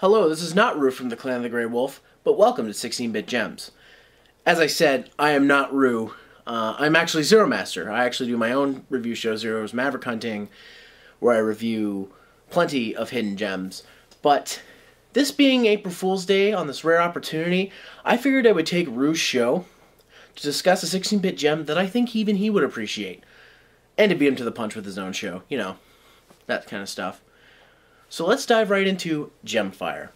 Hello, this is not Rue from the Clan of the Grey Wolf, but welcome to 16-Bit Gems. As I said, I am not Rue. I'm actually Zeromaster. I actually do my own review show, Zero's Maverick Hunting, where I review plenty of hidden gems. But this being April Fool's Day on this rare opportunity, I figured I would take Rue's show to discuss a 16-bit gem that I think even he would appreciate. And to beat him to the punch with his own show. You know, that kind of stuff. So let's dive right into Gemfire.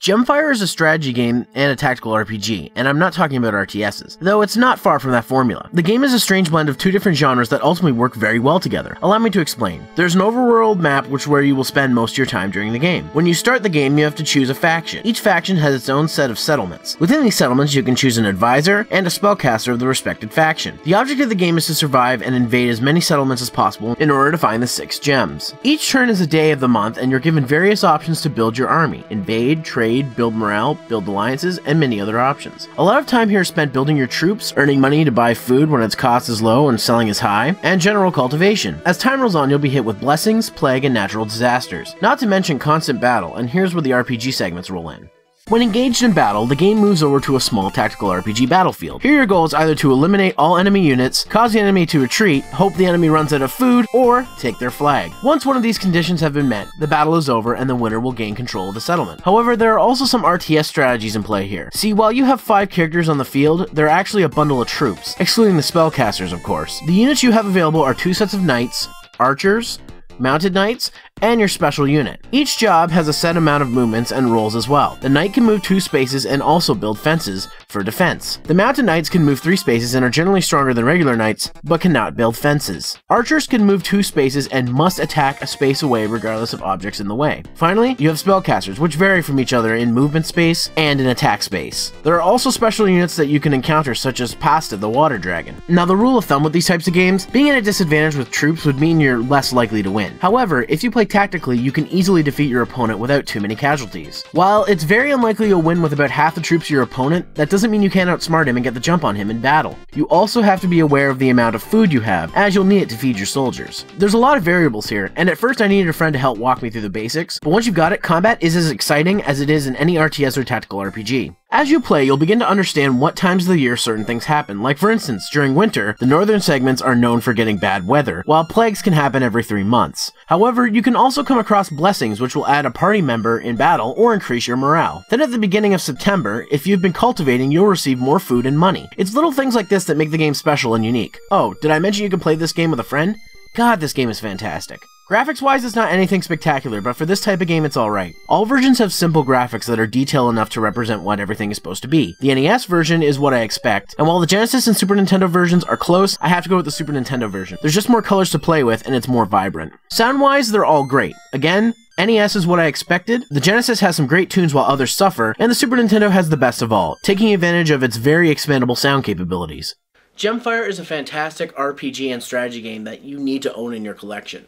Gemfire is a strategy game and a tactical RPG, and I'm not talking about RTSs, though it's not far from that formula. The game is a strange blend of two different genres that ultimately work very well together. Allow me to explain. There's an overworld map where you will spend most of your time during the game. When you start the game, you have to choose a faction. Each faction has its own set of settlements. Within these settlements, you can choose an advisor and a spellcaster of the respected faction. The object of the game is to survive and invade as many settlements as possible in order to find the 6 gems. Each turn is a day of the month, and you're given various options to build your army: invade, trade, build morale, build alliances, and many other options. A lot of time here is spent building your troops, earning money to buy food when its cost is low and selling is high, and general cultivation. As time rolls on, you'll be hit with blessings, plague, and natural disasters. Not to mention constant battle, and here's where the RPG segments roll in. When engaged in battle, the game moves over to a small tactical RPG battlefield. Here your goal is either to eliminate all enemy units, cause the enemy to retreat, hope the enemy runs out of food, or take their flag. Once one of these conditions have been met, the battle is over and the winner will gain control of the settlement. However, there are also some RTS strategies in play here. See, while you have 5 characters on the field, they're actually a bundle of troops, excluding the spellcasters, of course. The units you have available are 2 sets of knights, archers, mounted knights, and your special unit. Each job has a set amount of movements and rolls as well. The knight can move 2 spaces and also build fences for defense. The mounted knights can move 3 spaces and are generally stronger than regular knights, but cannot build fences. Archers can move 2 spaces and must attack a space away regardless of objects in the way. Finally, you have spellcasters, which vary from each other in movement space and in attack space. There are also special units that you can encounter, such as Pasta, the water dragon. Now, the rule of thumb with these types of games, being at a disadvantage with troops would mean you're less likely to win. However, if you play tactically, you can easily defeat your opponent without too many casualties. While it's very unlikely you'll win with about half the troops of your opponent, that doesn't mean you can't outsmart him and get the jump on him in battle. You also have to be aware of the amount of food you have, as you'll need it to feed your soldiers. There's a lot of variables here, and at first I needed a friend to help walk me through the basics, but once you've got it, combat is as exciting as it is in any RTS or tactical RPG. As you play, you'll begin to understand what times of the year certain things happen. Like for instance, during winter, the northern segments are known for getting bad weather, while plagues can happen every 3 months. However, you can also come across blessings which will add a party member in battle or increase your morale. Then at the beginning of September, if you've been cultivating, you'll receive more food and money. It's little things like this that make the game special and unique. Oh, did I mention you can play this game with a friend? God, this game is fantastic. Graphics-wise, it's not anything spectacular, but for this type of game, it's alright. All versions have simple graphics that are detailed enough to represent what everything is supposed to be. The NES version is what I expect, and while the Genesis and Super Nintendo versions are close, I have to go with the Super Nintendo version. There's just more colors to play with, and it's more vibrant. Sound-wise, they're all great. Again, NES is what I expected, the Genesis has some great tunes while others suffer, and the Super Nintendo has the best of all, taking advantage of its very expandable sound capabilities. Gemfire is a fantastic RPG and strategy game that you need to own in your collection.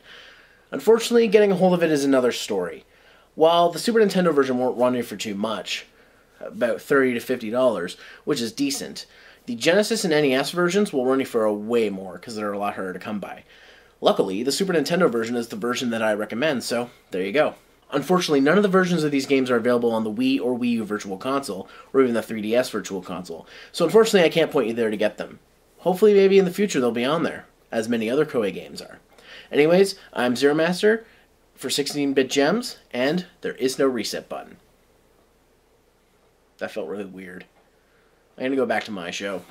Unfortunately, getting a hold of it is another story. While the Super Nintendo version won't run you for too much, about $30 to $50, which is decent, the Genesis and NES versions will run you for a way more because they're a lot harder to come by. Luckily, the Super Nintendo version is the version that I recommend, so there you go. Unfortunately, none of the versions of these games are available on the Wii or Wii U Virtual Console, or even the 3DS Virtual Console, so unfortunately I can't point you there to get them. Hopefully maybe in the future they'll be on there, as many other Koei games are. Anyways, I'm Zeromaster for 16-Bit Gems, and there is no reset button. That felt really weird. I'm gonna go back to my show.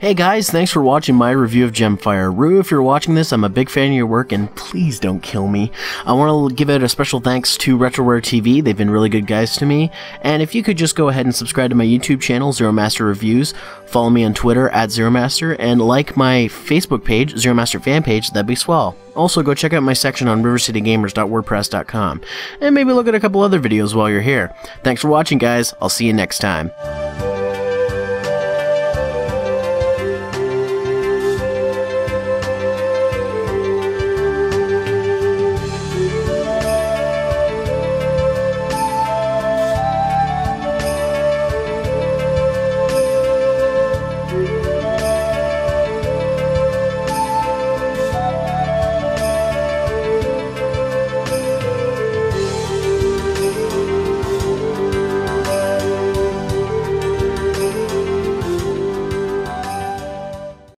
Hey guys, thanks for watching my review of Gemfire. Rue, if you're watching this, I'm a big fan of your work, and please don't kill me. I want to give it a special thanks to Retroware TV, they've been really good guys to me, and if you could just go ahead and subscribe to my YouTube channel, Zeromaster Reviews, follow me on Twitter, @Zeromaster, and like my Facebook page, Zeromaster fan page, that'd be swell. Also, go check out my section on rivercitygamers.wordpress.com, and maybe look at a couple other videos while you're here. Thanks for watching, guys. I'll see you next time.